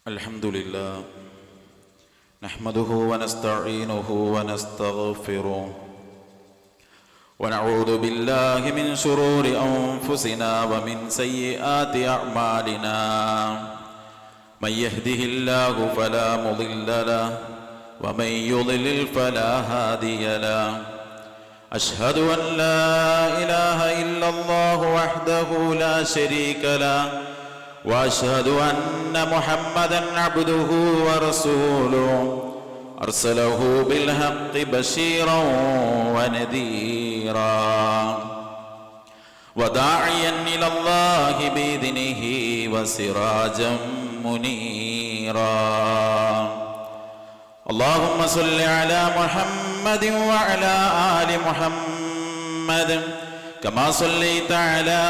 الحمد لله نحمده ونستعينه ونستغفره ونعوذ بالله من شرور أنفسنا ومن سيئات أعمالنا من يهده الله فلا مضل له ومن يضلل فلا هادي له أشهد أن لا إله إلا الله وحده لا شريك له وأشهد أن محمدًا عبده ورسوله أرسله بالحق بشيرًا ونذيرًا وداعيًا إلى الله بإذنه وسراجًا منيرًا اللهم صل على محمد وعلى آل محمد كما صليت على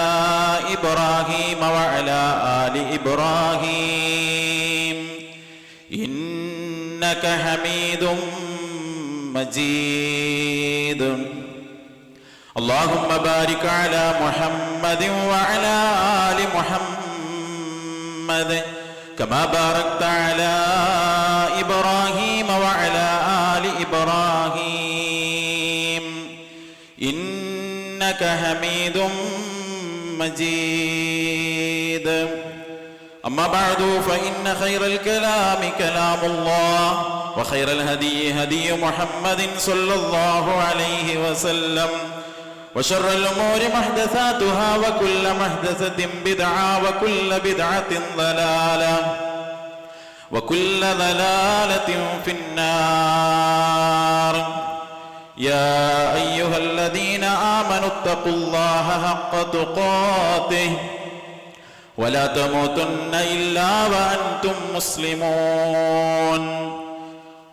إبراهيم وعلى آل إبراهيم إنك حميد مجيد اللهم بارك على محمد وعلى آل محمد كما باركت على إبراهيم وعلى آل إبراهيم إنك حميد مجيد أما بعد فإن خير الكلام كلام الله وخير الهدي هدي محمد صلى الله عليه وسلم وشر الأمور محدثاتها وكل محدثة بدعة وكل بدعة ضلالة وكل ضلالة في النار يا أيها الذين آمنوا اتقوا الله حق تقاته ولا تموتن إلا وأنتم مسلمون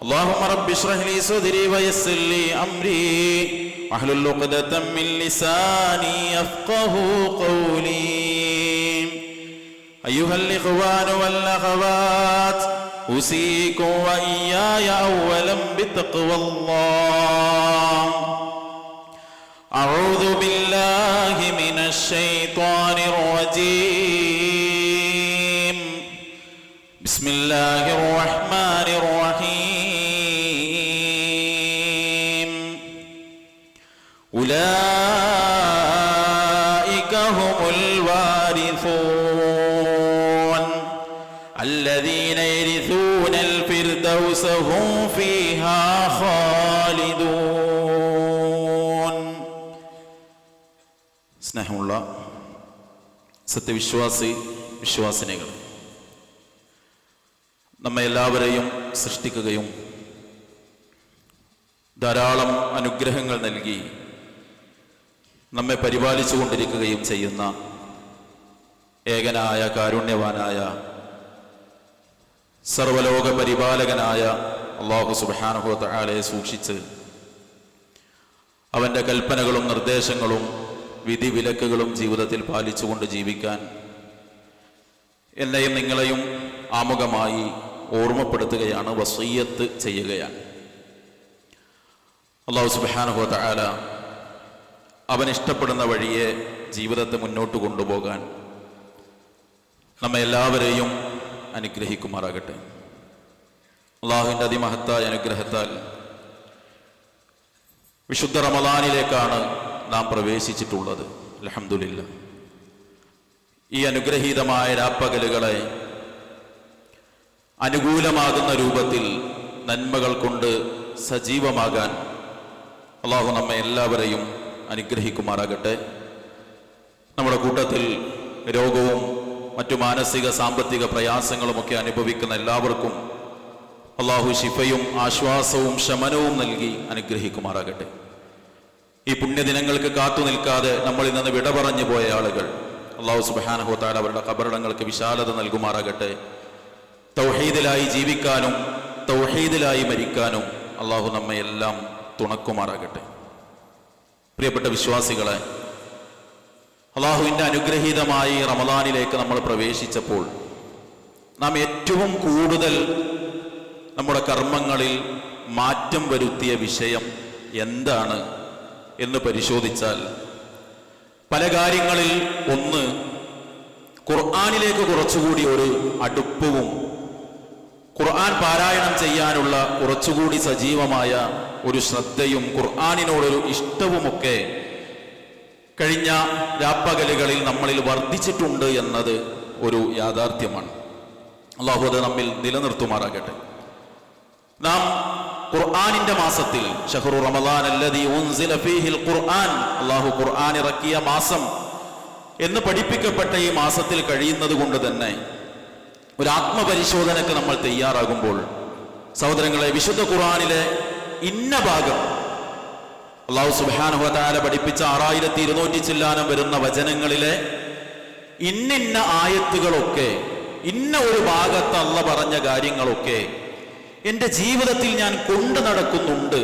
اللهم رب اشرح لي صدري ويسر لي أمري واحلل عقدة من لساني يفقهوا قولي أيها الإخوان والأخوات أوصيكم وإياي أولا بتقوى الله أعوذ بالله من الشيطان الرجيم بسم الله الرحمن الرحيم أولئك هم الوارثون الذين يرثون الفردوس هم فيها خالدون സ്നേഹമുള്ള വിശ്വാസിനികൾ, നമ്മെ എല്ലാവരെയും സൃഷ്ടിക്കുകയും ധാരാളം അനുഗ്രഹങ്ങൾ നൽകി നമ്മെ പരിപാലിച്ചു കൊണ്ടിരിക്കുകയും ചെയ്യുന്ന ഏകനായ കാരുണ്യവാനായ സർവലോക പരിപാലകനായ അല്ലാഹു സുബ്ഹാനഹു വ തആലയെ സൂക്ഷിച്ച് അവൻ്റെ കൽപ്പനകളും നിർദ്ദേശങ്ങളും വിധിവിലക്കുകളും ജീവിതത്തിൽ പാലിച്ചുകൊണ്ട് ജീവിക്കാൻ എന്നെയും നിങ്ങളെയും ആമുഖമായി ഓർമ്മപ്പെടുത്തുകയാണ്, വസിയ്യത്ത് ചെയ്യുകയാണ്. അല്ലാഹു സുബ്ഹാനഹു വ തആല അവൻ ഇഷ്ടപ്പെടുന്ന വഴിയെ ജീവിതത്തെ മുന്നോട്ട് കൊണ്ടുപോകാൻ നമ്മെ എല്ലാവരെയും അനുഗ്രഹിക്കുമാറാകട്ടെ. അല്ലാഹുവിൻ്റെ അതിമഹത്തായ അനുഗ്രഹത്താൽ വിശുദ്ധ റമളാനിലേക്കാണ് നാം പ്രവേശിച്ചിട്ടുള്ളത്. അൽഹംദുലില്ലാഹ്. ഈ അനുഗ്രഹീതമായ രാപ്പകലുകളെ അനുകൂലമാകുന്ന രൂപത്തിൽ നന്മകൾ കൊണ്ട് സജീവമാകാൻ അല്ലാഹു നമ്മെ എല്ലാവരെയും അനുഗ്രഹിക്കുമാറാകട്ടെ. നമ്മുടെ കൂട്ടത്തിൽ രോഗവും മറ്റു മാനസിക സാമ്പത്തിക പ്രയാസങ്ങളുമൊക്കെ അനുഭവിക്കുന്ന എല്ലാവർക്കും അല്ലാഹു ശിഫയും ആശ്വാസവും ശമനവും നൽകി അനുഗ്രഹിക്കുമാറാകട്ടെ. ഈ പുണ്യദിനങ്ങൾക്ക് കാത്തു നിൽക്കാതെ നമ്മളിൽ നിന്ന് വിട പറഞ്ഞു പോയ ആളുകൾ അല്ലാഹു സുബ്ഹാനഹു വ തആല അവരുടെ ഖബറിടങ്ങൾക്ക് വിശാലത നൽകുമാറാകട്ടെ. തൗഹീദിലായി ജീവിക്കാനും തൗഹീദിലായി മരിക്കാനും അല്ലാഹു നമ്മെ എല്ലാം തുണക്കുമാറാകട്ടെ. പ്രിയപ്പെട്ട വിശ്വാസികളെ, അല്ലാഹുവിൻ്റെ അനുഗ്രഹീതമായി റമളാനിലേക്ക് നമ്മൾ പ്രവേശിച്ചപ്പോൾ നാം ഏറ്റവും കൂടുതൽ നമ്മുടെ കർമ്മങ്ങളിൽ മാറ്റം വരുത്തിയ വിഷയം എന്താണ് എന്ന് പരിശോധിച്ചാൽ പല കാര്യങ്ങളിൽ ഒന്ന് ഖുർആനിലേക്ക് കുറച്ചുകൂടി ഒരു അടുപ്പവും ഖുർആൻ പാരായണം ചെയ്യാനുള്ള കുറച്ചുകൂടി സജീവമായ ഒരു ശ്രദ്ധയും ഖുർആനിനോടൊരു ഇഷ്ടവുമൊക്കെ കഴിഞ്ഞ രാപ്പകലുകളിൽ നമ്മളിൽ വർദ്ധിച്ചിട്ടുണ്ട് എന്നത് ഒരു യാഥാർത്ഥ്യമാണ്. അല്ലാഹു അത് നമ്മിൽ നിലനിർത്തുമാറാകട്ടെ. നാം ഖുർആനിന്റെ മാസത്തിൽ ശഹ്റു റമളാൻ അല്ലദീ ഉൻസില ഫീഹിൽ ഖുർആൻ, അല്ലാഹു ഖുർആൻ ഇറക്കിയ മാസം എന്ന് പഠിപ്പിക്കപ്പെട്ട ഈ മാസത്തിൽ കഴിയുന്നത് കൊണ്ട് തന്നെ ഒരു ആത്മപരിശോധനയ്ക്ക് നമ്മൾ തയ്യാറാകുമ്പോൾ സഹോദരങ്ങളെ, വിശുദ്ധ ഖുർആനിലെ ഇന്ന ഭാഗം അല്ലാഹു സുബ്ഹാനഹു വ തആല പഠിപ്പിച്ച 6200 ചില്ലാനം വരുന്ന വചനങ്ങളിലെ ഇന്നിന്ന ആയത്തുകളൊക്കെ, ഇന്ന ഒരു ഭാഗത്ത് അല്ലാഹു പറഞ്ഞ കാര്യങ്ങളൊക്കെ എൻ്റെ ജീവിതത്തിൽ ഞാൻ കൊണ്ടു നടക്കുന്നുണ്ട്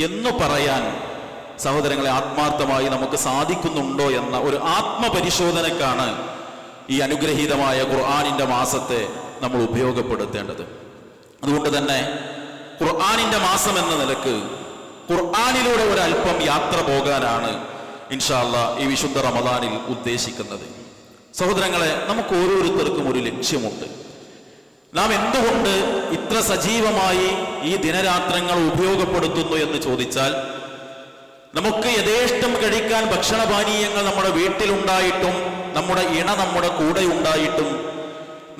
എന്ന് പറയാൻ സഹോദരങ്ങളെ ആത്മാർത്ഥമായി നമുക്ക് സാധിക്കുന്നുണ്ടോ എന്ന ഒരു ആത്മപരിശോധനക്കാണ് ഈ അനുഗ്രഹീതമായ ഖുർആനിന്റെ മാസത്തെ നമ്മൾ ഉപയോഗപ്പെടുത്തേണ്ടത്. അതുകൊണ്ട് തന്നെ ഖുർആനിന്റെ മാസം എന്ന നിലക്ക് ഖുർആനിലൂടെ ഒരല്പം യാത്ര പോകാനാണ് ഇൻഷാ അല്ലാഹ് ഈ വിശുദ്ധ റമളാനിൽ ഉദ്ദേശിക്കുന്നത്. സഹോദരങ്ങളെ, നമുക്ക് ഓരോരുത്തർക്കും ഒരു ലക്ഷ്യമുണ്ട്. നാം എന്തുകൊണ്ട് ഇത്ര സജീവമായി ഈ ദിനരാത്രങ്ങൾ ഉപയോഗപ്പെടുത്തുന്നു എന്ന് ചോദിച്ചാൽ, നമുക്ക് യഥേഷ്ടം കഴിക്കാൻ ഭക്ഷണപാനീയങ്ങൾ നമ്മുടെ വീട്ടിലുണ്ടായിട്ടും നമ്മുടെ ഇണ നമ്മുടെ കൂടെ ഉണ്ടായിട്ടും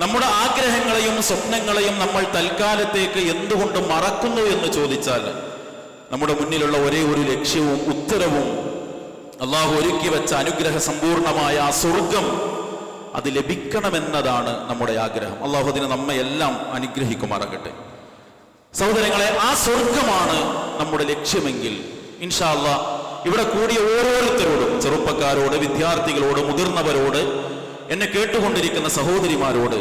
നമ്മുടെ ആഗ്രഹങ്ങളെയും സ്വപ്നങ്ങളെയും നമ്മൾ തൽക്കാലത്തേക്ക് എന്തുകൊണ്ട് മറക്കുന്നു എന്ന് ചോദിച്ചാൽ, നമ്മുടെ മുന്നിലുള്ള ഒരേ ഒരു ലക്ഷ്യവും ഉത്തരവും അള്ളാഹു ഒരുക്കി വെച്ച അനുഗ്രഹ സമ്പൂർണമായ ആ സ്വർഗം അത് ലഭിക്കണമെന്നതാണ് നമ്മുടെ ആഗ്രഹം. അള്ളാഹു അതിനെ നമ്മെ എല്ലാം അനുഗ്രഹിക്കുമാറാകട്ടെ. സഹോദരങ്ങളെ, ആ സ്വർഗമാണ് നമ്മുടെ ലക്ഷ്യമെങ്കിൽ ഇൻഷാ അല്ലാഹ് ഇവിടെ കൂടിയ ഓരോരുത്തരോടും, ചെറുപ്പക്കാരോട്, വിദ്യാർത്ഥികളോട്, മുതിർന്നവരോട്, എന്നെ കേട്ടുകൊണ്ടിരിക്കുന്ന സഹോദരിമാരോട്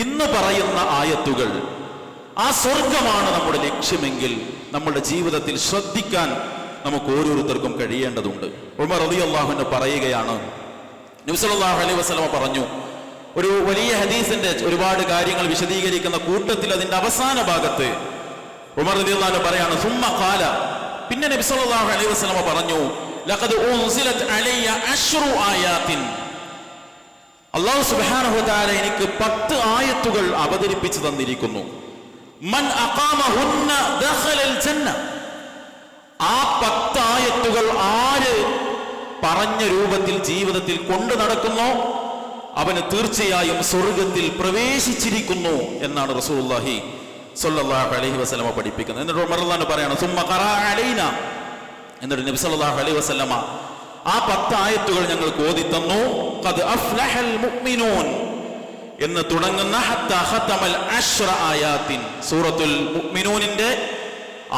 ഇന്ന് പറയുന്ന ആയത്തുകൾ ആ സ്വർഗമാണ് നമ്മുടെ ലക്ഷ്യമെങ്കിൽ നമ്മുടെ ജീവിതത്തിൽ ശ്രദ്ധിക്കാൻ നമുക്ക് ഓരോരുത്തർക്കും കഴിയേണ്ടതുണ്ട്. ഉമർ റളിയല്ലാഹു അൻഹു പറയുകയാണ്, നബി സല്ലല്ലാഹു അലൈഹി വസല്ലമ പറഞ്ഞു, ഒരു വലിയ ഹദീസിന്റെ ഒരുപാട് കാര്യങ്ങൾ വിശദീകരിക്കുന്ന കൂട്ടത്തിൽ അതിന്റെ അവസാന ഭാഗത്ത് ഉമർ റളിയല്ലാഹു അൻഹു പറയാണ്, സുമ്മ ഖാല, പിന്നെ നബി സല്ലല്ലാഹു അലൈഹി വസല്ലമ പറഞ്ഞു, ലഖദ് ഉൻസിലത് അലയ്യ അശ്റു ആയാത്തിൻ, അല്ലാഹു സുബ്ഹാനഹു വ തആല എനിക്ക് 10 ആയത്തുകൾ അവതരിപ്പിച്ചു തന്നിരിക്കുന്നു. മൻ അഖാമഹുന്ന ദഖലൽ ജന്ന, ആ 10 ആയത്തുകൾ ആര് പറഞ്ഞ രൂപത്തിൽ ജീവിതത്തിൽ കൊണ്ടു നടക്കുന്നോ അവന് തീർച്ചയായും സ്വർഗത്തിൽ പ്രവേശിച്ചിരിക്കുന്നു എന്നാണ് റസൂലുള്ളാഹി സ്വല്ലല്ലാഹു അലൈഹി വസല്ലമ പഠിപ്പിക്കുന്നത്. എന്നിട്ട് ഉമർ റളിയല്ലാഹു അൻഹു പറയാണ്, സുമ്മ ഖറഅ അലൈന, എന്നിട്ട് നബി സല്ലല്ലാഹു അലൈഹി വസല്ലമ ആ 10 ആയത്തുകൾ ഞങ്ങൾക്ക് ഓതി തന്നു. ഖദ് അഫ്ലഹൽ മുഅ്മിനൂൻ എന്ന് തുടങ്ങുന്ന ഹത്താ ഖതമൽ അശ്റ ആയാത്തിൻ, സൂറത്തുൽ മുഅ്മിനൂനിന്റെ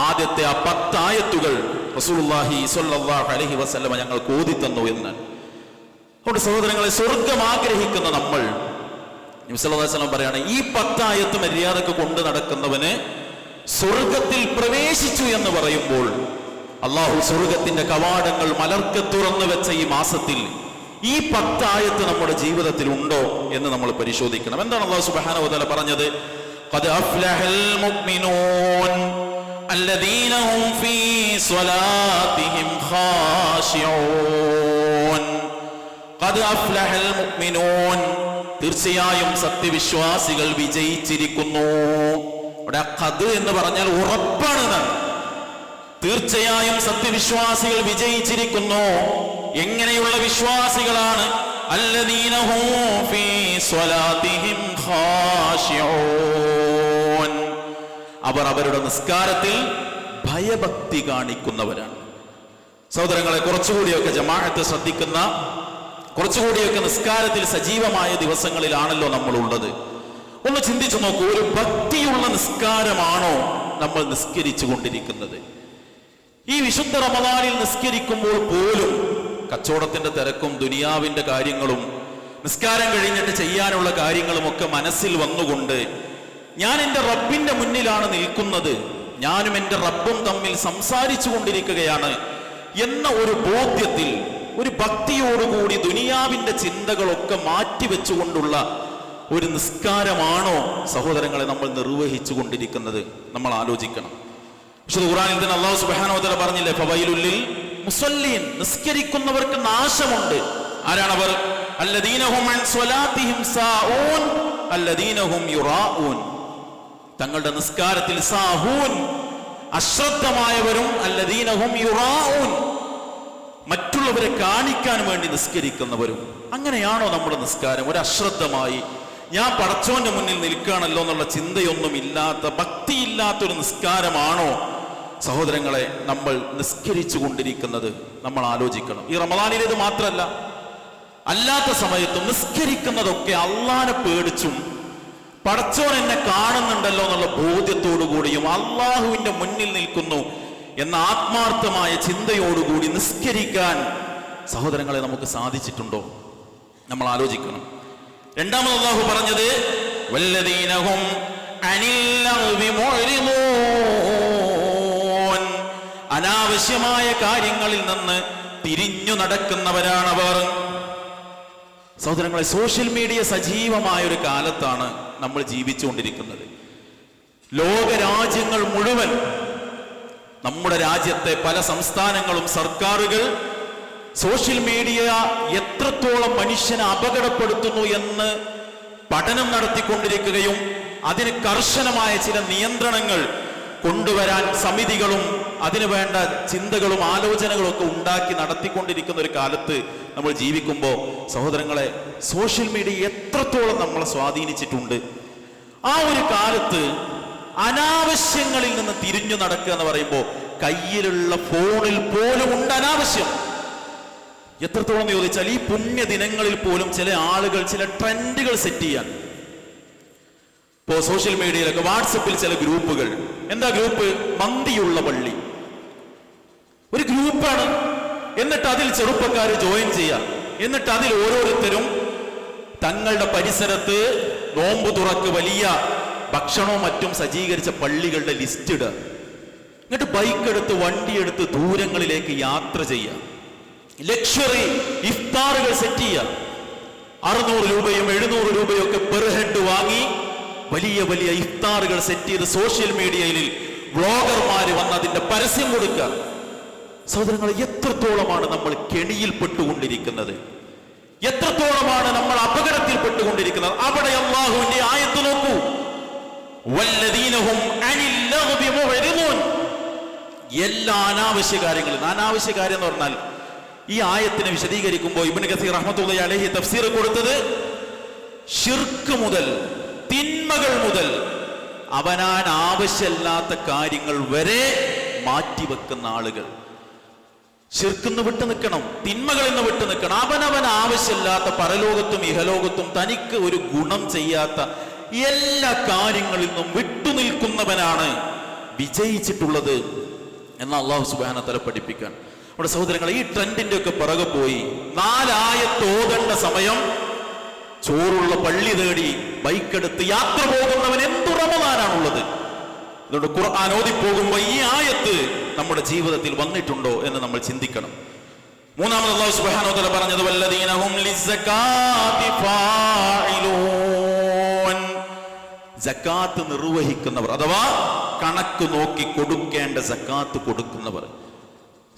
ആദ്യത്തെ ആ 10 ആയത്തുകൾ റസൂലുള്ളാഹി സ്വല്ലല്ലാഹു അലൈഹി വസല്ലമ ഞങ്ങൾക്ക് ഓതി തന്നു എന്ന്. അതുകൊണ്ട് സഹോദരങ്ങളെ, സ്വർഗം ആഗ്രഹിക്കുന്ന നമ്മൾ, നബി സല്ലല്ലാഹു അലൈഹി വസല്ലം പറയാണ്, ഈ 10 ആയത്ത് മര്യാദക്ക് കൊണ്ടു നടക്കുന്നവന് സ്വർഗത്തിൽ പ്രവേശിച്ചു എന്ന് പറയുമ്പോൾ അള്ളാഹു സ്വർഗത്തിന്റെ കവാടങ്ങൾ മലർക്കെ തുറന്നു വെച്ച ഈ മാസത്തിൽ ഈ 10 ആയത്ത് നമ്മുടെ ജീവിതത്തിൽ ഉണ്ടോ എന്ന് നമ്മൾ പരിശോധിക്കണം. എന്താണ് അള്ളാഹു സുബ്ഹാനഹു വ തആല പറഞ്ഞത്? ഖദ് അഫ്ലഹൽ മുഅ്മിനൂൻ الذين هم في صلاتهم خاشعون. قد أفلح المؤمنون, തീർച്ചയായും സത്യവിശ്വാസികൾ വിജയിച്ചിരിക്കുന്നു. ഇവിടെ ഖദ് എന്ന് പറഞ്ഞാൽ ഉറപ്പാണ് എന്നാണ്. തീർച്ചയായും സത്യവിശ്വാസികൾ വിജയിച്ചിരിക്കുന്നു. എങ്ങനെയുള്ള വിശ്വാസികളാണ്? الذين هم في صلاتهم خاشعون, അവർ അവരുടെ നിസ്കാരത്തിൽ ഭയഭക്തി കാണിക്കുന്നവരാണ്. സഹോദരങ്ങളെ, കുറച്ചുകൂടിയൊക്കെ ജമാഅത്ത് ശ്രദ്ധിക്കുന്ന, കുറച്ചുകൂടിയൊക്കെ നിസ്കാരത്തിൽ സജീവമായ ദിവസങ്ങളിലാണല്ലോ നമ്മൾ ഉള്ളത്. ഒന്ന് ചിന്തിച്ചു നോക്കൂ, ഒരു ഭക്തിയുള്ള നിസ്കാരമാണോ നമ്മൾ നിസ്കരിച്ചു കൊണ്ടിരിക്കുന്നത്? ഈ വിശുദ്ധ റമളാനിൽ നിസ്കരിക്കുമ്പോൾ പോലും കച്ചവടത്തിന്റെ തിരക്കും ദുനിയാവിന്റെ കാര്യങ്ങളും നിസ്കാരം കഴിഞ്ഞിട്ട് ചെയ്യാനുള്ള കാര്യങ്ങളും ഒക്കെ മനസ്സിൽ വന്നുകൊണ്ട് ഞാൻ എൻ്റെ റബ്ബിന്റെ മുന്നിലാണ് നിൽക്കുന്നത്, ഞാനും എൻ്റെ റബ്ബും തമ്മിൽ സംസാരിച്ചു കൊണ്ടിരിക്കുകയാണ് എന്ന ഒരു ബോധ്യത്തിൽ, ഒരു ഭക്തിയോടുകൂടി ദുനിയാവിന്റെ ചിന്തകളൊക്കെ മാറ്റിവെച്ചുകൊണ്ടുള്ള ഒരു നിസ്കാരമാണോ സഹോദരങ്ങളെ നമ്മൾ നിർവഹിച്ചു കൊണ്ടിരിക്കുന്നത്? നമ്മൾ ആലോചിക്കണം. വിശുദ്ധ ഖുർആനിൽ തന്നെ അല്ലാഹു സുബ്ഹാനഹു വ തആല പറഞ്ഞില്ലേ, ഫവൈലുൽ ലിൽ മുസല്ലീൻ, നിസ്കരിക്കുന്നവർക്ക് നാശമുണ്ട്. ആരാണവർ? അല്ലദീന ഹും അൻ സ്വലാത്തിഹിം സാഊൻ അല്ലദീന ഹും യുറാഊൻ. തങ്ങളുടെ നിസ്കാരത്തിൽ സാഹൂൻ, അശ്രദ്ധമായവരും, അല്ലദീന ഹും യുറാഊൻ, മറ്റുള്ളവരെ കാണിക്കാൻ വേണ്ടി നിസ്കരിക്കുന്നവരും. അങ്ങനെയാണോ നമ്മുടെ നിസ്കാരം? ഒരു അശ്രദ്ധമായി ഞാൻ പടച്ചോന്റെ മുന്നിൽ നിൽക്കുകയാണല്ലോ എന്നുള്ള ചിന്തയൊന്നും ഇല്ലാത്ത, ഭക്തിയില്ലാത്തൊരു നിസ്കാരമാണോ സഹോദരങ്ങളെ നമ്മൾ നിസ്കരിച്ചു കൊണ്ടിരിക്കുന്നത്? നമ്മൾ ആലോചിക്കണം. ഈ റമദാനിലേത് മാത്രമല്ല, അല്ലാത്ത സമയത്തും നിസ്കരിക്കുന്നതൊക്കെ അള്ളാനെ പേടിച്ചും പടച്ചോൻ എന്നെ കാണുന്നുണ്ടല്ലോ എന്നുള്ള ബോധ്യത്തോടു കൂടിയും അള്ളാഹുവിന്റെ മുന്നിൽ നിൽക്കുന്നു എന്ന ആത്മാർത്ഥമായ ചിന്തയോടുകൂടി നിസ്കരിക്കാൻ സഹോദരങ്ങളെ നമുക്ക് സാധിച്ചിട്ടുണ്ടോ? നമ്മൾ ആലോചിക്കണം. രണ്ടാമത് അള്ളാഹു പറഞ്ഞത് വല്ലദീന ഹും അനിൽ ലഗ്വി മുഅ്രിദൂൻ, അനാവശ്യമായ കാര്യങ്ങളിൽ നിന്ന് തിരിഞ്ഞു നടക്കുന്നവരാണവർ. സഹോദരങ്ങളെ, സോഷ്യൽ മീഡിയ സജീവമായ ഒരു കാലത്താണ് നമ്മൾ ജീവിച്ചുകൊണ്ടിരിക്കുന്നത്. ലോകരാജ്യങ്ങൾ മുഴുവൻ, നമ്മുടെ രാജ്യത്തെ പല സംസ്ഥാനങ്ങളും സർക്കാരുകൾ സോഷ്യൽ മീഡിയ എത്രത്തോളം മനുഷ്യനെ അപകടപ്പെടുത്തുന്നു എന്ന് പഠനം നടത്തിക്കൊണ്ടിരിക്കുകയും അതിന് കർശനമായ ചില നിയന്ത്രണങ്ങൾ കൊണ്ടുവരാൻ സമിതികളും അതിനു വേണ്ട ചിന്തകളും ആലോചനകളും ഒക്കെ ഉണ്ടാക്കി നടത്തിക്കൊണ്ടിരിക്കുന്ന ഒരു കാലത്ത് നമ്മൾ ജീവിക്കുമ്പോൾ സഹോദരങ്ങളെ, സോഷ്യൽ മീഡിയ എത്രത്തോളം നമ്മളെ സ്വാധീനിച്ചിട്ടുണ്ട്. ആ ഒരു കാലത്ത് അനാവശ്യങ്ങളിൽ നിന്ന് തിരിഞ്ഞു നടക്കുക എന്ന് പറയുമ്പോൾ കയ്യിലുള്ള ഫോണിൽ പോലും ഉണ്ട് അനാവശ്യം. എത്രത്തോളം ചോദിച്ചാൽ ഈ പുണ്യ ദിനങ്ങളിൽ പോലും ചില ആളുകൾ ചില ട്രെൻഡുകൾ സെറ്റ് ചെയ്യാൻ, ഇപ്പോ സോഷ്യൽ മീഡിയയിലൊക്കെ വാട്സപ്പിൽ ചില ഗ്രൂപ്പുകൾ, എന്താ ഗ്രൂപ്പ്? മന്തിയുള്ള പള്ളി, ഒരു ഗ്രൂപ്പാണ്. എന്നിട്ട് അതിൽ ചെറുപ്പക്കാർ ജോയിൻ ചെയ്യാം. എന്നിട്ട് അതിൽ ഓരോരുത്തരും തങ്ങളുടെ പരിസരത്ത് നോമ്പ് തുറക്ക് വലിയ ഭക്ഷണവും മറ്റും സജ്ജീകരിച്ച പള്ളികളുടെ ലിസ്റ്റ് ഇടുക. എന്നിട്ട് ബൈക്ക് എടുത്ത് വണ്ടിയെടുത്ത് ദൂരങ്ങളിലേക്ക് യാത്ര ചെയ്യുക. ലക്ഷറി ഇഫ്താറുകൾ സെറ്റ് ചെയ്യുക. 600 രൂപയും 700 രൂപയും ഒക്കെ പെർ ഹെഡ് വാങ്ങി വലിയ വലിയ ഇഫ്താറുകൾ സെറ്റ് ചെയ്ത് സോഷ്യൽ മീഡിയയിൽ വ്ളോഗർമാര് വന്ന് അതിന്റെ പരസ്യം കൊടുക്കുക. സഹോദരങ്ങളെ, എത്രത്തോളമാണ് നമ്മൾ കെണിയിൽപ്പെട്ടുകൊണ്ടിരിക്കുന്നത്? എത്രത്തോളമാണ് നമ്മൾ അപകടത്തിൽപ്പെട്ടുകൊണ്ടിരിക്കുന്നത്? അവിടെ അല്ലാഹുവിന്റെ ആയത്ത് നോക്കൂ, വല്ലദീന ഹും അനിൽ ലഗ്വി മുഅ്രിദൂൻ. എല്ലാ അനാവശ്യ കാര്യങ്ങളും, അനാവശ്യ കാര്യം എന്ന് പറഞ്ഞാൽ ഈ ആയത്തിനെ വിശദീകരിക്കുമ്പോൾ ഇബ്നു കസീർ റഹ്മത്തുള്ളാഹി അലൈഹി തഫ്സീർ കൊടുത്തത് ശിർക്ക് മുതൽ, തിന്മകൾ മുതൽ, അവനാൻ ആവശ്യമില്ലാത്ത കാര്യങ്ങൾ വരെ മാറ്റിവെക്കുന്ന ആളുകൾ. ശിർക്കിന്ന് വിട്ടു നിൽക്കണം, തിന്മകളിൽ നിന്ന് വിട്ടു നിൽക്കണം. അവനവൻ ആവശ്യമില്ലാത്ത പരലോകത്തും ഇഹലോകത്തും തനിക്ക് ഒരു ഗുണം ചെയ്യാത്ത എല്ലാ കാര്യങ്ങളിൽ നിന്നും വിട്ടുനിൽക്കുന്നവനാണ് വിജയിച്ചിട്ടുള്ളത് എന്ന് അല്ലാഹു സുബ്ഹാനഹു വ തആല പഠിപ്പിക്കാൻ. നമ്മുടെ സഹോദരങ്ങളെ, ഈ ട്രെൻഡിന്റെ ഒക്കെ പിറകെ പോയി 4 ആയത്ത് ഓതേണ്ട സമയം ചോറുള്ള പള്ളി തേടി ബൈക്കെടുത്ത് യാത്ര പോകുന്നവൻ എന്തു റമദാനാണുള്ളത്? അതുകൊണ്ട് ഖുർആൻ ഓതിപ്പോകുമ്പോൾ ഈ ആയത്ത് നമ്മുടെ ജീവിതത്തിൽ വന്നിട്ടുണ്ടോ എന്ന് നമ്മൾ ചിന്തിക്കണം. മൂന്നാമത് അല്ലാഹു സുബ്ഹാനഹു വ തആല പറഞ്ഞത് വല്ലദീന ഹും ലിസ്സകാത്തി ഫാഇലൂൻ, സകാത്ത് നിർവഹിക്കുന്നവർ അഥവാ കണക്ക് നോക്കി കൊടുക്കേണ്ട സകാത്ത് കൊടുക്കുന്നവർ.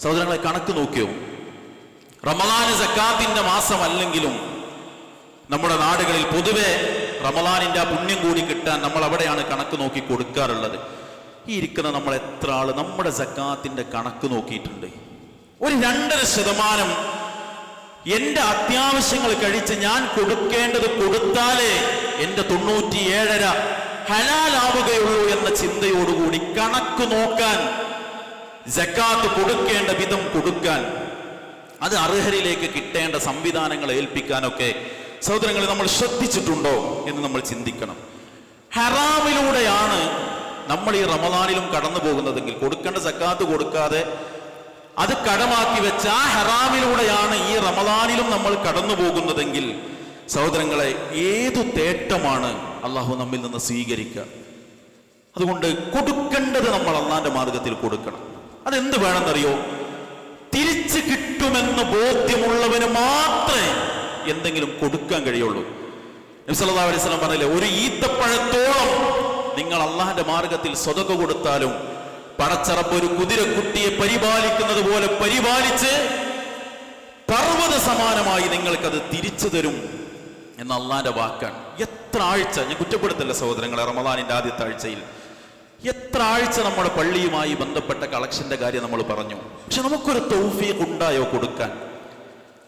സഹോദരങ്ങളെ, കണക്ക് നോക്കിയോ? റമദാൻ സകാത്തിന്റെ മാസമല്ലെങ്കിലും നമ്മുടെ നാടുകളിൽ പൊതുവെ റമദാനിന്റെ ആ പുണ്യം കൂടി കിട്ടാൻ നമ്മൾ അവിടെയാണ് കണക്ക് നോക്കി കൊടുക്കാറുള്ളത്. ഈ ഇരിക്കുന്ന നമ്മൾ എത്ര ആള് നമ്മുടെ സകാത്തിന്റെ കണക്ക് നോക്കിയിട്ടുണ്ട്? ഒരു 2.5% എന്റെ അത്യാവശ്യങ്ങൾ കഴിച്ച് ഞാൻ കൊടുക്കേണ്ടത് കൊടുത്താലേ എന്റെ 97.5 ഹലാലാവുകയുള്ളൂ എന്ന ചിന്തയോടുകൂടി കണക്ക് നോക്കാൻ, സകാത്ത് കൊടുക്കേണ്ട വിധം കൊടുക്കാൻ, അത് അർഹരിലേക്ക് കിട്ടേണ്ട സംവിധാനങ്ങൾ ഏൽപ്പിക്കാനൊക്കെ സഹോദരങ്ങളെ നമ്മൾ ശ്രദ്ധിച്ചിട്ടുണ്ടോ എന്ന് നമ്മൾ ചിന്തിക്കണം. ഹറാമിലൂടെയാണ് നമ്മൾ ഈ റമദാനിലും കടന്നു പോകുന്നതെങ്കിൽ, കൊടുക്കേണ്ട സകാത്ത് കൊടുക്കാതെ അത് കടമാക്കി വെച്ച ആ ഹറാമിലൂടെയാണ് ഈ റമദാനിലും നമ്മൾ കടന്നു പോകുന്നതെങ്കിൽ സഹോദരങ്ങളെ, ഏതു തേട്ടമാണ് അള്ളാഹു നമ്മിൽ നിന്ന് സ്വീകരിക്കുക? അതുകൊണ്ട് കൊടുക്കേണ്ടത് നമ്മൾ അള്ളാന്റെ മാർഗത്തിൽ കൊടുക്കണം. അതെന്ത് വേണമെന്നറിയോ? തിരിച്ചു കിട്ടുമെന്ന് ബോധ്യമുള്ളവന് മാത്രമേ എന്തെങ്കിലും കൊടുക്കാൻ കഴിയുള്ളൂ. നബി സല്ലല്ലാഹു അലൈഹി വസല്ലം പറഞ്ഞില്ലേ, ഒരു ഈത്തപ്പഴത്തോളം നിങ്ങൾ അള്ളാഹിന്റെ മാർഗത്തിൽ സ്വതക കൊടുത്താലും പടച്ചറപ്പ് ഒരു കുതിരക്കുട്ടിയെ പരിപാലിക്കുന്നത് പോലെ പരിപാലിച്ച് പർവ്വത സമാനമായി നിങ്ങൾക്കത് തിരിച്ചു തരും എന്ന അള്ളാഹിന്റെ വാക്കാണ്. എത്ര ആഴ്ച, ഞാൻ കുറ്റപ്പെടുത്തല്ല സഹോദരങ്ങളെ, റമദാനിന്റെ ആദ്യത്തെ ആഴ്ചയിൽ എത്ര ആഴ്ച നമ്മുടെ പള്ളിയുമായി ബന്ധപ്പെട്ട കളക്ഷന്റെ കാര്യം നമ്മൾ പറഞ്ഞു. പക്ഷെ നമുക്കൊരു തൗഫീഖ് ഉണ്ടായോ കൊടുക്കാൻ?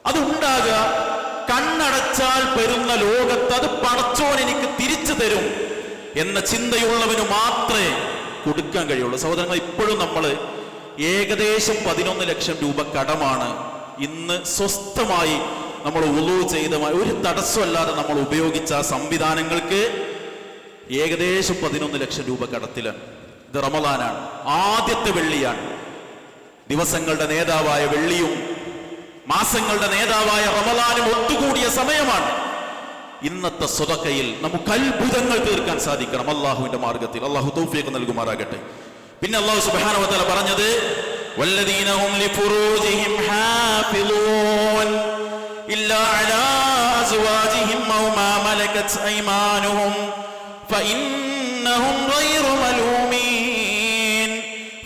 അതുണ്ടാകുക കണ്ണടച്ചാൽ പെരുന്ന ലോകത്ത് അത് പടച്ചോൻ എനിക്ക് തിരിച്ചു തരും എന്ന ചിന്തയുള്ളവന് മാത്രമേ കൊടുക്കാൻ കഴിയുള്ളൂ. സഹോദരങ്ങൾ, ഇപ്പോഴും നമ്മൾ ഏകദേശം 11 ലക്ഷം രൂപ കടമാണ് ഇന്ന് സ്വസ്ഥമായി നമ്മൾ വുളൂ ചെയ്ത ഒരു തടസ്സമല്ലാതെ നമ്മൾ ഉപയോഗിച്ച സംവിധാനങ്ങൾക്ക് ഏകദേശം 11 ലക്ഷം രൂപ കടത്തിലാണ്. ഇത് റമദാനാണ്, ആദ്യത്തെ വെള്ളിയാണ്. ദിവസങ്ങളുടെ നേതാവായ വെള്ളിയും മാസങ്ങളുടെ നേതാവായ റമദാനും ഒത്തുകൂടിയ സമയമാണ്. ഇന്നത്തെ സ്വതക്കയിൽ നമുക്ക് അത്ഭുതങ്ങൾ തീർക്കാൻ സാധിക്കണം അള്ളാഹുവിന്റെ മാർഗത്തിൽ. അള്ളാഹു തൗഫീഖ് നൽകുമാറാകട്ടെ. പിന്നെ അള്ളാഹു സുബ്ഹാനഹു വ തആല പറഞ്ഞത് വല്ലദീന ഹും ലിഫുറൂജിഹിം ഹാഫിളൂൻ ഇല്ലാ അലാ അസ്വാജിഹിം ഔ മാ മലകത് അയ്മാനുഹും ഫഇന്നഹും ഗൈറു മലൂമീൻ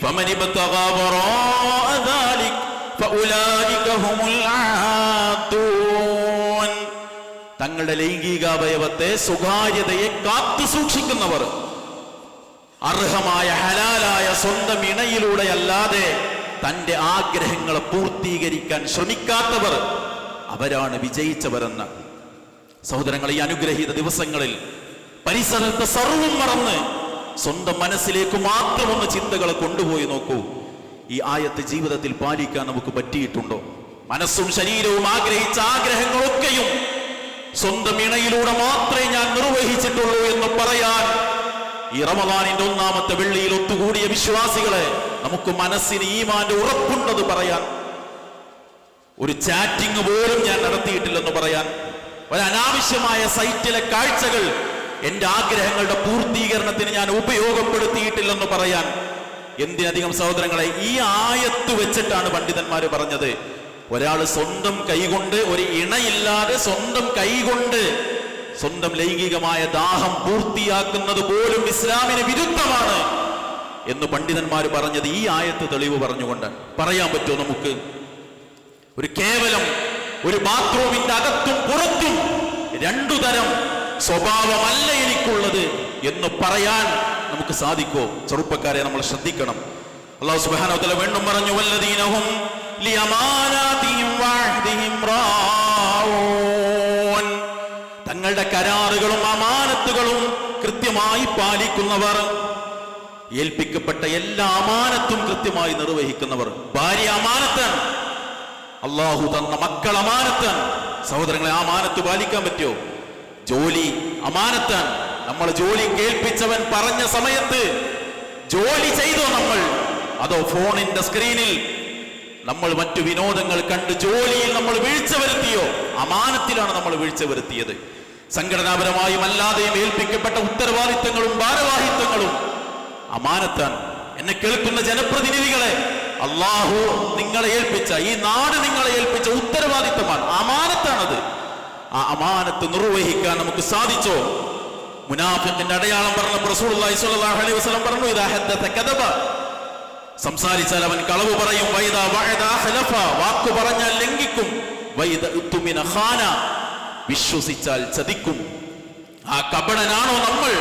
ഫമൻ ഇബ്തഗാ വറാഅ ദാലിക ഫഉലൈക ഹുമുൽ ആദൂൻ. തങ്ങളുടെ ലൈംഗികാവയവത്തെ, സ്വകാര്യതയെ കാത്തു സൂക്ഷിക്കുന്നവർ, അർഹമായ ഹലാലായ സ്വന്തം ഇണയിലൂടെ അല്ലാതെ തന്റെ ആഗ്രഹങ്ങളെ പൂർത്തീകരിക്കാൻ ശ്രമിക്കാത്തവർ, അവരാണ് വിജയിച്ചവരെന്ന്. സഹോദരങ്ങൾ, ഈ അനുഗ്രഹീത ദിവസങ്ങളിൽ പരിസരത്തെ സർവ്വം മറന്ന് സ്വന്തം മനസ്സിലേക്ക് മാത്രമൊന്ന് ചിന്തകളെ കൊണ്ടുപോയി നോക്കൂ. ഈ ആയത്ത് ജീവിതത്തിൽ പാലിക്കാൻ നമുക്ക് പറ്റിയിട്ടുണ്ടോ? മനസ്സും ശരീരവും ആഗ്രഹിച്ച ആഗ്രഹങ്ങളൊക്കെയും സ്വന്തം ഇണയിലൂടെ മാത്രമേ ഞാൻ നിർവഹിച്ചിട്ടുള്ളൂ എന്ന് പറയാൻ ഈ റമദാനിന്റെ ഒന്നാമത്തെ വെള്ളിയിൽ ഒത്തുകൂടിയ വിശ്വാസികളെ, നമുക്ക് മനസ്സിന് ഈമാന്റെ ഉറപ്പുണ്ടെന്ന് പറയാൻ, ഒരു ചാറ്റിംഗ് പോലും ഞാൻ നടത്തിയിട്ടില്ലെന്ന് പറയാൻ, ഒരു അനാവശ്യമായ സൈറ്റിലെ കാഴ്ചകൾ എന്റെ ആഗ്രഹങ്ങളുടെ പൂർത്തീകരണത്തിന് ഞാൻ ഉപയോഗപ്പെടുത്തിയിട്ടില്ലെന്ന് പറയാൻ, എന്തിനധികം സഹോദരങ്ങളെ, ഈ ആയത്ത് വെച്ചിട്ടാണ് പണ്ഡിതന്മാര് പറഞ്ഞത്, ഒരാൾ സ്വന്തം കൈകൊണ്ട്, ഒരു ഇണയില്ലാതെ സ്വന്തം കൈകൊണ്ട് സ്വന്തം ലൈംഗികമായ ദാഹം പൂർത്തിയാക്കുന്നത് പോലും ഇസ്ലാമിന് വിരുദ്ധമാണ് എന്ന് പണ്ഡിതന്മാർ പറഞ്ഞത് ഈ ആയത്ത് തെളിവ് പറഞ്ഞുകൊണ്ട്. പറയാൻ പറ്റുമോ നമുക്ക്? കേവലം ഒരു ബാത്റൂമിന്റെ അകത്തും പുറത്തും രണ്ടു തരം സ്വഭാവമല്ല എനിക്കുള്ളത് എന്ന് പറയാൻ നമുക്ക് സാധിക്കോ? ചെറുപ്പക്കാരെ, നമ്മൾ ശ്രദ്ധിക്കണം. അല്ലാഹു സുബ്ഹാനഹു വ തആല വീണ്ടും പറഞ്ഞു വല്ലദീനഹും ലിയമാനാതിഹിം വഅഹ്ദിഹിം റാഊൻ. തങ്ങളുടെ കരാറുകളും അമാനത്തുകളും കൃത്യമായി പാലിക്കുന്നവർ, ഏൽപ്പിക്കപ്പെട്ട എല്ലാ അമാനത്തും കൃത്യമായി നിർവഹിക്കുന്നവർ. ഭാര്യ അമാനത്താണ്, അള്ളാഹു തന്ന മക്കൾ അമാനത്താണ്. സഹോദരങ്ങളെ, ആ അമാനത്ത് പാലിക്കാൻ പറ്റുമോ? ജോലി അമാനത്താണ്. നമ്മൾ ജോലി കേൾപ്പിച്ചവൻ പറഞ്ഞ സമയത്ത് ജോലി ചെയ്തോ നമ്മൾ? അതോ ഫോണിന്റെ സ്ക്രീനിൽ നമ്മൾ മറ്റു വിനോദങ്ങൾ കണ്ട് ജോലിയിൽ നമ്മൾ വീഴ്ച വരുത്തിയോ? അമാനത്തിലാണ് നമ്മൾ വീഴ്ച വരുത്തിയത്. സംഘടനാപരമായും അല്ലാതെയും ഏൽപ്പിക്കപ്പെട്ട ഉത്തരവാദിത്തങ്ങളും ഭാരവാഹിത്വങ്ങളും അമാനത്താണ്. എന്നെ കേൾക്കുന്ന ജനപ്രതിനിധികളെ, അള്ളാഹു നിങ്ങളെ ഏൽപ്പിച്ച, ഈ നാട് നിങ്ങളെ ഏൽപ്പിച്ച ഉത്തരവാദിത്തമാണ്, അമാനത്താണത്. ആ അമാനത്ത് നിർവഹിക്കാൻ നമുക്ക് സാധിച്ചോ? മുനാഫിഖിന്റെ അടയാളം പറഞ്ഞപ്പോൾ റസൂലുള്ളാഹി സ്വല്ലല്ലാഹു അലൈഹി വസല്ലം പറഞ്ഞു, ഇദാ ഹദ്ദസ കദബ, സംസാരിച്ചാൽ അവൻ കളവ് പറയും, വൈദാ വഅദ ഖലഫ, വാക്കു പറഞ്ഞാൽ ലംഘിക്കും, വൈദാ ഉത്തുമിന ഖാന, വിശ്വസിച്ചാൽ ചതിക്കും. ആ കപടനാണോ നമ്മൾ?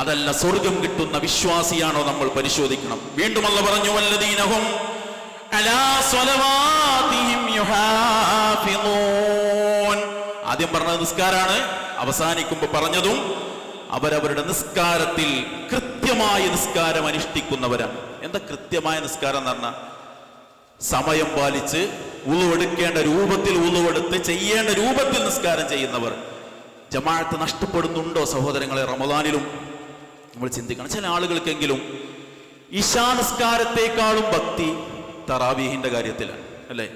അതല്ല സ്വർഗം കിട്ടുന്ന വിശ്വാസിയാണോ നമ്മൾ? പരിശോധിക്കണം. വീണ്ടും അല്ലാഹു പറഞ്ഞു വല്ലദീനഹും അലാ സ്വലവാതിഹിം യുഹാഫിളൂൻ. ആദ്യം പറഞ്ഞത് നിസ്കാരാണ്, അവസാനിക്കുമ്പോൾ പറഞ്ഞതും അവരവരുടെ നിസ്കാരത്തിൽ കൃത്യമായ നിസ്കാരം അനുഷ്ഠിക്കുന്നവരാണ്. എന്താ കൃത്യമായ നിസ്കാരം എന്ന് പറഞ്ഞാൽ? സമയം പാലിച്ച് ഉളുവെടുക്കേണ്ട രൂപത്തിൽ ഉളുവെടുത്ത് ചെയ്യേണ്ട രൂപത്തിൽ നിസ്കാരം ചെയ്യുന്നവർ. ജമാഅത്ത് നഷ്ടപ്പെടുന്നുണ്ടോ സഹോദരങ്ങളെ? റമദാനിലും നമ്മൾ ചിന്തിക്കണം. ചില ആളുകൾക്കെങ്കിലും ഇശാ നിസ്കാരത്തെക്കാളും ഭക്തി തറാവീഹിന്റെ കാര്യത്തിലാണ്, അല്ലെ?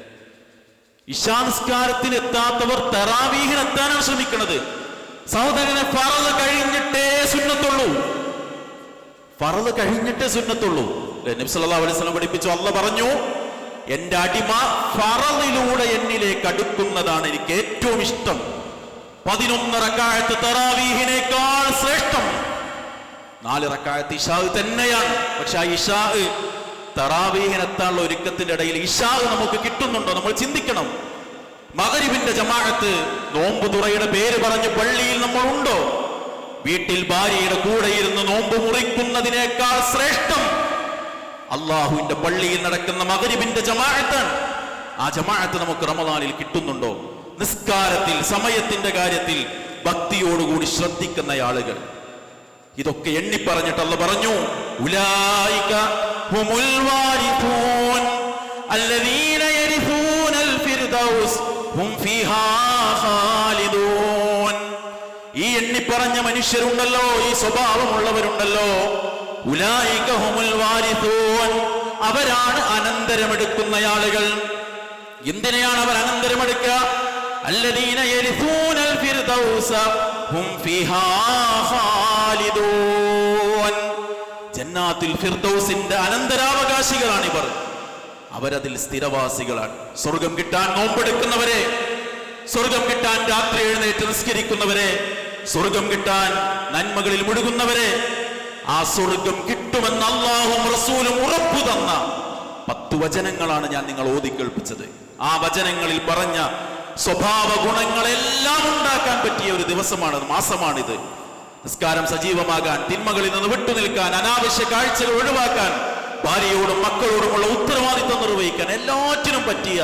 ഇശാ നിസ്കാരത്തിന് എത്താത്തവർ തറാവീഹിന് എത്താനാണ് ശ്രമിക്കുന്നത്. സഹോദരനെ, ഫറള് കഴിഞ്ഞിട്ടേ സുന്നത്തുള്ളൂ, ഫറള് കഴിഞ്ഞിട്ടേ സുന്നത്തുള്ളൂ. നബി സല്ലല്ലാഹു അലൈഹി വസല്ലം പഠിപ്പിച്ചു, അല്ലാഹു പറഞ്ഞു, എന്റെ അടിമ ഫറളിലൂടെ എന്നിലേക്ക് അടുക്കുന്നതാണ് എനിക്ക് ഏറ്റവും ഇഷ്ടം. 11 റക്അത്ത് തറാവീഹിനേക്കാൾ ശ്രേഷ്ഠം 4 റക്അത്ത് ഇശാ തന്നെയാണ്. പക്ഷെ ആ ഇശാ തറാവീഹിനെത്താനുള്ള ഒരുക്കത്തിന്റെ ഇടയിൽ ഇശാ നമുക്ക് കിട്ടുന്നുണ്ടോ? നമ്മൾ ചിന്തിക്കണം. മഗ്രിബിന്റെ ജമാഅത്ത്, നോമ്പ് തുറയുടെ പേര് പറഞ്ഞ് പള്ളിയിൽ നമ്മൾ ഉണ്ടോ? വീട്ടിൽ ഭാര്യയുടെ കൂടെ ഇരുന്ന് നോമ്പ് മുറിക്കുന്നതിനേക്കാൾ ശ്രേഷ്ഠം അള്ളാഹുവിന്റെ പള്ളിയിൽ നടക്കുന്ന മഗ്രിബിന്റെ ജമാഅത്താണ്. ആ ജമാഅത്ത് നമുക്ക് റമദാനിൽ കിട്ടുന്നുണ്ടോ? നിസ്കാരത്തിൽ, സമയത്തിന്റെ കാര്യത്തിൽ ഭക്തിയോടുകൂടി ശ്രദ്ധിക്കുന്ന ആളുകൾ. ഇതൊക്കെ എണ്ണി പറഞ്ഞിട്ട് അല്ലാഹു പറഞ്ഞു, ഉലൈക ഹുമുൽ വാരിഥൂൻ അല്ലദീന യരിഥൂനൽ ഫിർദൗസ് ഹും ഫീഹാ ഖാലിദൂൻ. ഈ എണ്ണി പറഞ്ഞ മനുഷ്യരുണ്ടല്ലോ, ഈ സ്വഭാവമുള്ളവരുണ്ടല്ലോ, ഉലൈക ഹുമുൽ വാരിഥൂൻ, അവരാണ് അനന്തരമെടുക്കുന്ന ആളുകൾ. എന്തിനെയാണ് അവർ അനന്തരമെടുക്കുക? അല്ലദീന യരിഥൂനൽ ഫിർദൗസ ഹും ഫീഹാ ഖാലിദൂൻ. ജന്നാത്തുൽ ഫിർദൗസിന്റെ അനന്തരാവകാശികളാണ് ഇവർ. അവരതിൽ സ്ഥിരവാസികളാണ്. സ്വർഗം കിട്ടാൻ നോമ്പെടുക്കുന്നവരെ, സ്വർഗം കിട്ടാൻ രാത്രി എഴുന്നേറ്റ് നിസ്കരിക്കുന്നവരെ, സ്വർഗം കിട്ടാൻ നന്മകളിൽ മുഴുകുന്നവരെ, ആ സ്വർഗം കിട്ടുമെന്ന് അല്ലാഹുവും റസൂലും ഉറപ്പു തന്ന 10 വചനങ്ങളാണ് ഞാൻ നിങ്ങൾ ഓതി കേൾപ്പിച്ചത്. ആ വചനങ്ങളിൽ പറഞ്ഞ സ്വഭാവ ഗുണങ്ങളെല്ലാം ഉണ്ടാക്കാൻ പറ്റിയ ഒരു ദിവസമാണ്, മാസമാണിത്. നിസ്കാരം സജീവമാകാൻ, തിന്മകളിൽ നിന്ന് വിട്ടുനിൽക്കാൻ, അനാവശ്യ കാഴ്ചകൾ ഒഴിവാക്കാൻ, ഭാര്യയോടും മക്കളോടുമുള്ള ഉത്തരവാദിത്വം നിർവഹിക്കാൻ, എല്ലാറ്റിനും പറ്റിയ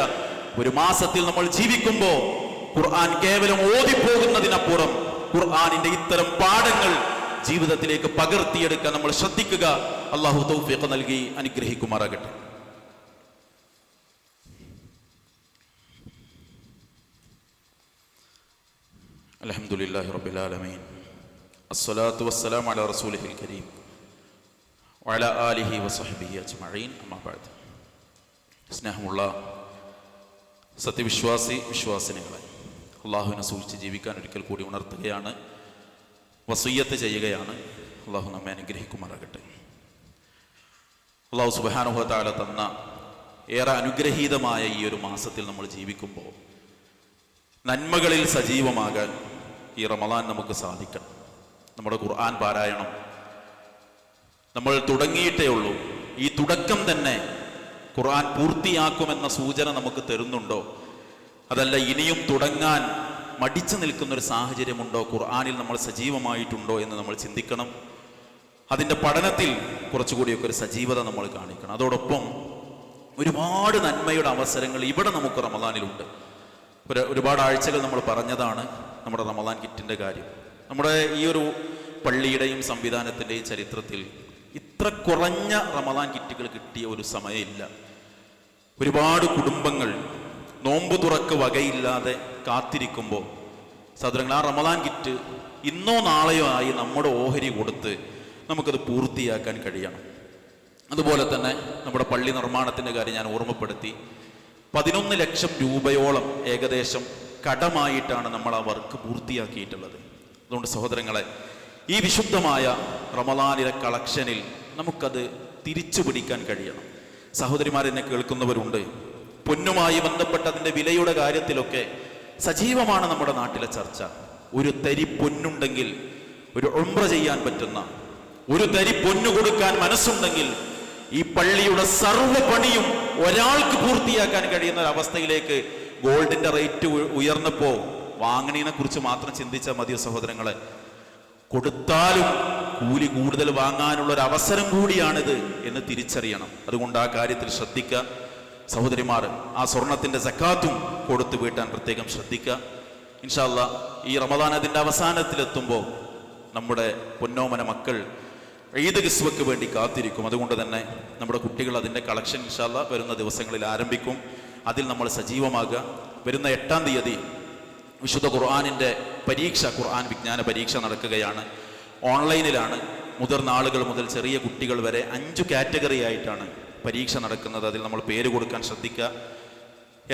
ഒരു മാസത്തിൽ നമ്മൾ ജീവിക്കുമ്പോൾ ഖുർആൻ കേവലം ഓതിപ്പോകുന്നതിനപ്പുറം ഖുർആനിന്റെ ഇത്തരം പാഠങ്ങൾ ജീവിതത്തിലേക്ക് പകർത്തിയെടുക്കാൻ നമ്മൾ ശ്രദ്ധിക്കുക. അല്ലാഹു തൗഫീഖ് നൽകി അനുഗ്രഹിക്കുമാറാകട്ടെ. അൽഹംദുലില്ലാഹി റബ്ബിൽ ആലമീൻ, അസ്സലാത്തു വസ്സലാമു അലാ റസൂലിഹിൽ കരീം വഅലാ ആലിഹി വസഹ്ബിഹി അജ്മഈൻ. അമ്മാ ബഅദ്. സ്നേഹമുള്ള സത്യവിശ്വാസി വിശ്വാസിനികളെ, അള്ളാഹുവിനെ സൂക്ഷിച്ച് ജീവിക്കാൻ ഒരിക്കൽ കൂടി ഉണർത്തുകയാണ്, വസിയ്യത്ത് ചെയ്യുകയാണ്. അള്ളാഹു നമ്മെ അനുഗ്രഹിക്കുമാറാകട്ടെ. അള്ളാഹു സുബ്ഹാനഹു വ തആല തന്ന ഏറെ അനുഗ്രഹീതമായ ഈ ഒരു മാസത്തിൽ നമ്മൾ ജീവിക്കുമ്പോൾ നന്മകളിൽ സജീവമാകാൻ ഈ റമദാൻ നമുക്ക് സാധിക്കണം. നമ്മുടെ ഖുർആൻ പാരായണം നമ്മൾ തുടങ്ങിയിട്ടേ ഉള്ളൂ. ഈ തുടക്കം തന്നെ ഖുർആൻ പൂർത്തിയാക്കുമെന്ന സൂചന നമുക്ക് തരുന്നുണ്ടോ? അതല്ല ഇനിയും തുടങ്ങാൻ മടിച്ചു നിൽക്കുന്നൊരു സാഹചര്യമുണ്ടോ? ഖുർആനിൽ നമ്മൾ സജീവമായിട്ടുണ്ടോ എന്ന് നമ്മൾ ചിന്തിക്കണം. അതിൻ്റെ പഠനത്തിൽ കുറച്ചുകൂടിയൊക്കെ ഒരു സജീവത നമ്മൾ കാണിക്കണം. അതോടൊപ്പം ഒരുപാട് നന്മയുടെ അവസരങ്ങൾ ഇവിടെ നമുക്ക് റമദാനിലുണ്ട്. ഒരുപാട് ആഴ്ചകൾ നമ്മൾ പറഞ്ഞതാണ് നമ്മുടെ റമദാൻ കിറ്റിൻ്റെ കാര്യം. നമ്മുടെ ഈ ഒരു പള്ളിയുടെയും സംവിധാനത്തിൻ്റെയും ചരിത്രത്തിൽ ഇത്ര കുറഞ്ഞ റമദാൻ കിറ്റുകൾ കിട്ടിയ ഒരു സമയമില്ല. ഒരുപാട് കുടുംബങ്ങൾ നോമ്പ് തുറക്ക് വകയില്ലാതെ കാത്തിരിക്കുമ്പോൾ സഹോദരങ്ങൾ, ആ റമദാൻ കിറ്റ് ഇന്നോ നാളെയോ ആയി നമ്മുടെ ഓഹരി കൊടുത്ത് നമുക്കത് പൂർത്തിയാക്കാൻ കഴിയണം. അതുപോലെ തന്നെ നമ്മുടെ പള്ളി നിർമ്മാണത്തിൻ്റെ കാര്യം ഞാൻ ഓർമ്മപ്പെടുത്തി. 11 ലക്ഷം രൂപയോളം ഏകദേശം കടമായിട്ടാണ് നമ്മൾ ആ വർക്ക് പൂർത്തിയാക്കിയിട്ടുള്ളത്. അതുകൊണ്ട് സഹോദരങ്ങളെ, ഈ വിശുദ്ധമായ റമദാനിലെ കളക്ഷനിൽ നമുക്കത് തിരിച്ചു പിടിക്കാൻ കഴിയണം. സഹോദരിമാരെന്നെ കേൾക്കുന്നവരുണ്ട്, പൊന്നുമായി ബന്ധപ്പെട്ട അതിൻ്റെ വിലയുടെ കാര്യത്തിലൊക്കെ സജീവമാണ് നമ്മുടെ നാട്ടിലെ ചർച്ച. ഒരു തരി പൊന്നുണ്ടെങ്കിൽ ഒരു ഉംറ ചെയ്യാൻ പറ്റുന്ന, ഒരു തരി പൊന്നു കൊടുക്കാൻ മനസ്സുണ്ടെങ്കിൽ ഈ പള്ളിയുടെ സർവ്വ പണിയും ഒരാൾക്ക് പൂർത്തിയാക്കാൻ കഴിയുന്ന ഒരവസ്ഥയിലേക്ക് ഗോൾഡിന്റെ റേറ്റ് ഉയർന്നപ്പോൾ വാങ്ങണതിനെ കുറിച്ച് മാത്രം ചിന്തിച്ചാൽ മതിയോ സഹോദരങ്ങളെ? കൊടുത്താലും കൂലി കൂടുതൽ വാങ്ങാനുള്ള ഒരു അവസരം കൂടിയാണിത് എന്ന് തിരിച്ചറിയണം. അതുകൊണ്ട് ആ കാര്യത്തിൽ ശ്രദ്ധിക്കുക. സഹോദരിമാർ, ആ സ്വർണത്തിന്റെ സക്കാത്തും കൊടുത്തു വീട്ടാൻ പ്രത്യേകം ശ്രദ്ധിക്കുക. ഇൻഷാ അല്ലാഹ് ഈ റമദാൻ അതിൻ്റെ അവസാനത്തിലെത്തുമ്പോൾ നമ്മുടെ പൊന്നോമന മക്കൾ ഈദ് കിസ്വയ്ക്ക് വേണ്ടി കാത്തിരിക്കും. അതുകൊണ്ട് തന്നെ നമ്മുടെ കുട്ടികൾ അതിൻ്റെ കളക്ഷൻ ഇൻഷാ അല്ലാഹ് വരുന്ന ദിവസങ്ങളിൽ ആരംഭിക്കും. അതിൽ നമ്മൾ സജീവമാകുക. വരുന്ന 8-ാം തീയതി വിശുദ്ധ ഖുർആനിൻ്റെ പരീക്ഷ, ഖുർആൻ വിജ്ഞാന പരീക്ഷ നടക്കുകയാണ്. ഓൺലൈനിലാണ്. മുതിർന്ന ആളുകൾ മുതൽ ചെറിയ കുട്ടികൾ വരെ 5 കാറ്റഗറി ആയിട്ടാണ് പരീക്ഷ നടക്കുന്നത്. അതിൽ നമ്മൾ പേര് കൊടുക്കാൻ ശ്രദ്ധിക്കുക.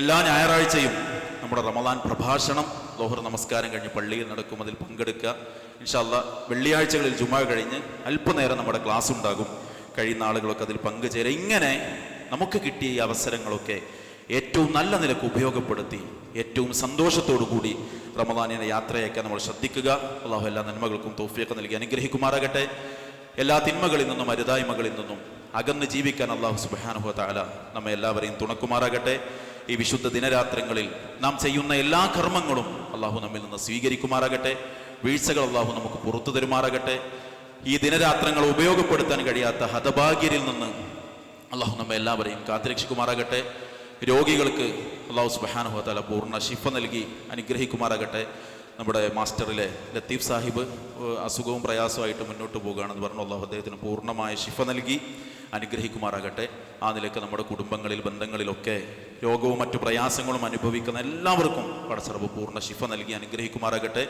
എല്ലാ ഞായറാഴ്ചയും നമ്മുടെ റമദാൻ പ്രഭാഷണം ളുഹർ നമസ്കാരം കഴിഞ്ഞ് പള്ളിയിൽ നടക്കും. അതിൽ പങ്കെടുക്കുക. ഇൻഷാ അല്ലാഹ് വെള്ളിയാഴ്ചകളിൽ ജുമാ കഴിഞ്ഞ് അല്പനേരം നമ്മുടെ ക്ലാസ് ഉണ്ടാകും. കഴിയുന്ന ആളുകളൊക്കെ അതിൽ പങ്കുചേരുക. ഇങ്ങനെ നമുക്ക് കിട്ടിയ ഈ അവസരങ്ങളൊക്കെ ഏറ്റവും നല്ല നിലക്ക് ഉപയോഗപ്പെടുത്തി ഏറ്റവും സന്തോഷത്തോടു കൂടി റമദാനിനെ യാത്രയൊക്കെ നമ്മൾ ശ്രദ്ധിക്കുക. അള്ളാഹു എല്ലാ നന്മകൾക്കും തൗഫീഖ് നൽകി അനുഗ്രഹിക്കുമാറാകട്ടെ. എല്ലാ തിന്മകളിൽ നിന്നും അരുതായ്മകളിൽ നിന്നും അകന്ന് ജീവിക്കാൻ അള്ളാഹു സുബ്ഹാനഹു വ തആല നമ്മെ എല്ലാവരെയും തുണക്കുമാറാകട്ടെ. ഈ വിശുദ്ധ ദിനരാത്രങ്ങളിൽ നാം ചെയ്യുന്ന എല്ലാ കർമ്മങ്ങളും അള്ളാഹു നമ്മിൽ നിന്ന് സ്വീകരിക്കുമാറാകട്ടെ. വീഴ്ചകൾ അള്ളാഹു നമുക്ക് പുറത്തു തരുമാറാകട്ടെ. ഈ ദിനരാത്രങ്ങൾ ഉപയോഗപ്പെടുത്താൻ കഴിയാത്ത ഹതഭാഗ്യരിൽ നിന്ന് അള്ളാഹു നമ്മെ എല്ലാവരെയും കാത്തുരക്ഷിക്കുമാറാകട്ടെ. രോഗികൾക്ക് അള്ളാഹു സുബ്ഹാനഹു വ തആല പൂർണ്ണ ശിഫ നൽകി അനുഗ്രഹിക്കുമാറാകട്ടെ. നമ്മുടെ മാസ്റ്ററിലെ ലത്തീഫ് സാഹിബ് അസുഖവും പ്രയാസമായിട്ട് മുന്നോട്ട് പോകുകയാണെന്ന് പറഞ്ഞു. അള്ളാഹു അദ്ദേഹത്തിന് പൂർണ്ണമായ ശിഫ നൽകി അനുഗ്രഹിക്കുമാറാകട്ടെ. ആ നിലയ്ക്ക് നമ്മുടെ കുടുംബങ്ങളിൽ, ബന്ധങ്ങളിലൊക്കെ രോഗവും മറ്റു പ്രയാസങ്ങളും അനുഭവിക്കുന്ന എല്ലാവർക്കും പടച്ചറബ് പൂർണ്ണ ശിഫ നൽകി അനുഗ്രഹിക്കുമാറാകട്ടെ.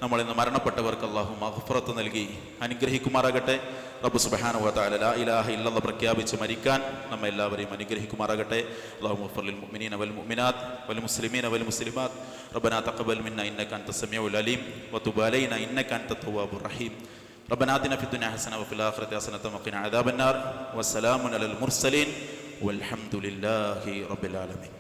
നമ്മളിന്ന് മരണപ്പെട്ടവർക്ക് അള്ളാഹു മഗ്ഫിറത്ത് നൽകി അനുഗ്രഹിക്കുമാറാകട്ടെ. റബ്ബ് സുബ്ഹാനഹു വ തആല ലാ ഇലാഹ ഇല്ലല്ലാഹ് പ്രഖ്യാപിച്ച് മരിക്കാൻ നമ്മെ എല്ലാവരെയും അനുഗ്രഹിക്കുമാറാകട്ടെ. അല്ലാഹുമ്മ ഗ്ഫിർ ലിൽ മുഅ്മിനീന വൽ മുഅ്മിനാത്ത് വൽ മുസ്ലിമീന വൽ മുസ്ലിമാത്ത് റബ്ബനാ തഖബ്ബൽ മിന്നാ ഇന്നക അൻതസ് സമീഉൽ അലീം വതുബ് അലൈനാ ഇന്നക അൻതത് തവ്വാബുർ റഹീം. റബ്ബനാ ആതിനാ ഫിദ് ദുനിയാ ഹസന വഫിൽ ആഖിറതി ഹസനത വഖിനാ അദാബന്നാർ. വസ്സലാമുൻ അലൽ മുർസലീൻ വൽഹംദുലില്ലാഹി റബ്ബിൽ ആലമീൻ.